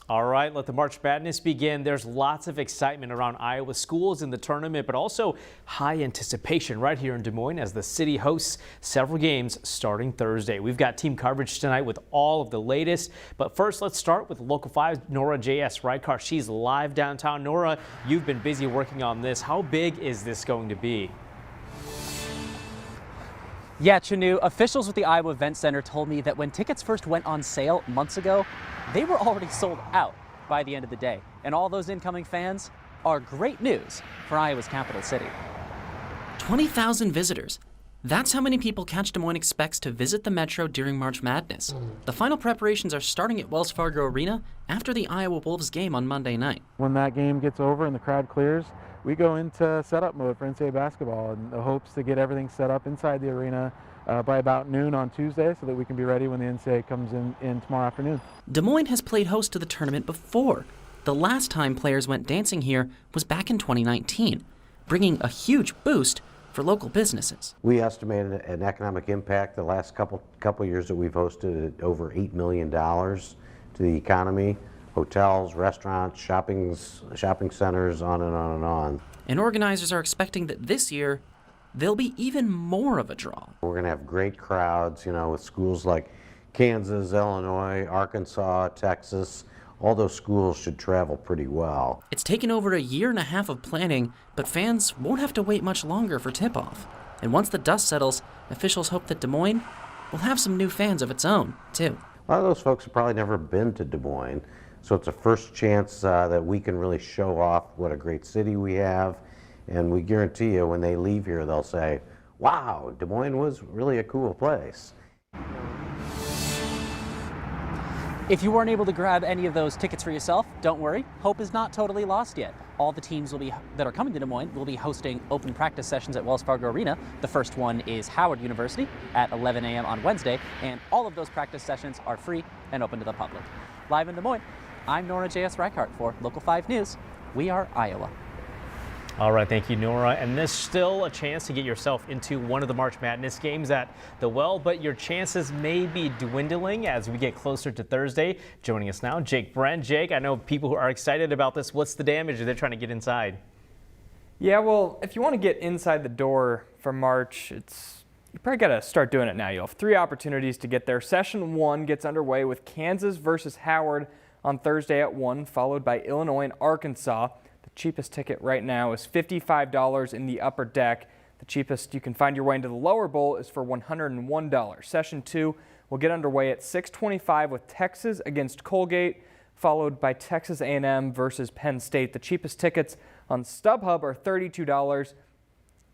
All right, let the March Madness begin. There's lots of excitement around Iowa schools in the tournament, but also high anticipation right here in Des Moines as the city hosts several games starting Thursday. We've got team coverage tonight with all of the latest. But first, let's start with Local 5's Nora J.S. Rycar. She's live downtown. Nora, you've been busy working on this. How big is this going to be? Yeah, Chanu, officials with the Iowa Event Center told me that when tickets first went on sale months ago, they were already sold out by the end of the day. And all those incoming fans are great news for Iowa's capital city. 20,000 visitors. That's how many people Catch Des Moines expects to visit the Metro during March Madness. The final preparations are starting at Wells Fargo Arena after the Iowa Wolves game on Monday night. When that game gets over and the crowd clears, we go into setup mode for NCAA basketball in the hopes to get everything set up inside the arena by about noon on Tuesday so that we can be ready when the NCAA comes in tomorrow afternoon. Des Moines has played host to the tournament before. The last time players went dancing here was back in 2019, bringing a huge boost for local businesses. We estimate an economic impact the last couple years that we've hosted at over $8 million to the economy. Hotels, restaurants, shopping centers, on and on and on. And organizers are expecting that this year, there'll be even more of a draw. We're going to have great crowds, with schools like Kansas, Illinois, Arkansas, Texas. All those schools should travel pretty well. It's taken over a year and a half of planning, but fans won't have to wait much longer for tip-off. And once the dust settles, officials hope that Des Moines will have some new fans of its own, too. A lot of those folks have probably never been to Des Moines. So it's a first chance that we can really show off what a great city we have. And we guarantee you when they leave here, they'll say, wow, Des Moines was really a cool place. If you weren't able to grab any of those tickets for yourself, don't worry. Hope is not totally lost yet. All the teams that are coming to Des Moines will be hosting open practice sessions at Wells Fargo Arena. The first one is Howard University at 11 a.m. on Wednesday, and all of those practice sessions are free and open to the public. Live in Des Moines, I'm Nora J.S. Reichart for Local 5 News. We are Iowa. All right, thank you, Nora. And there's still a chance to get yourself into one of the March Madness games at the Well, but your chances may be dwindling as we get closer to Thursday. Joining us now, Jake Brent. Jake, I know people who are excited about this. What's the damage? Are they trying to get inside? Yeah, well, if you want to get inside the door for March, you probably got to start doing it now. You'll have 3 opportunities to get there. Session 1 gets underway with Kansas versus Howard on Thursday at 1, followed by Illinois and Arkansas. The cheapest ticket right now is $55 in the upper deck. The cheapest you can find your way into the lower bowl is for $101. Session 2 will get underway at 6:25 with Texas against Colgate, followed by Texas A&M versus Penn State. The cheapest tickets on StubHub are $32,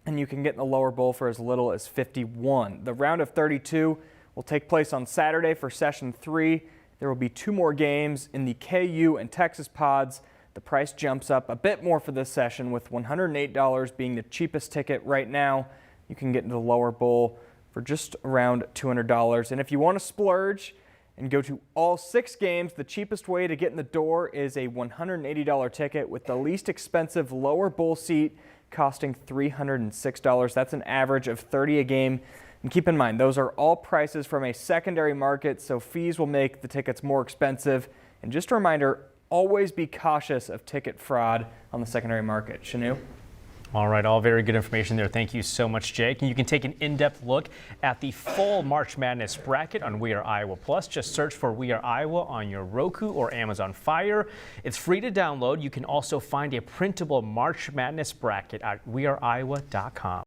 and you can get in the lower bowl for as little as $51. The round of 32 will take place on Saturday for Session 3. There will be 2 more games in the KU and Texas pods. The price jumps up a bit more for this session, with $108 being the cheapest ticket right now. You can get into the lower bowl for just around $200. And if you want to splurge and go to all 6 games, the cheapest way to get in the door is a $180 ticket, with the least expensive lower bowl seat costing $306. That's an average of 30 a game. And keep in mind, those are all prices from a secondary market, so fees will make the tickets more expensive. And just a reminder, always be cautious of ticket fraud on the secondary market. Shanu? All right, all very good information there. Thank you so much, Jake. And you can take an in-depth look at the full March Madness bracket on We Are Iowa Plus. Just search for We Are Iowa on your Roku or Amazon Fire. It's free to download. You can also find a printable March Madness bracket at weareiowa.com.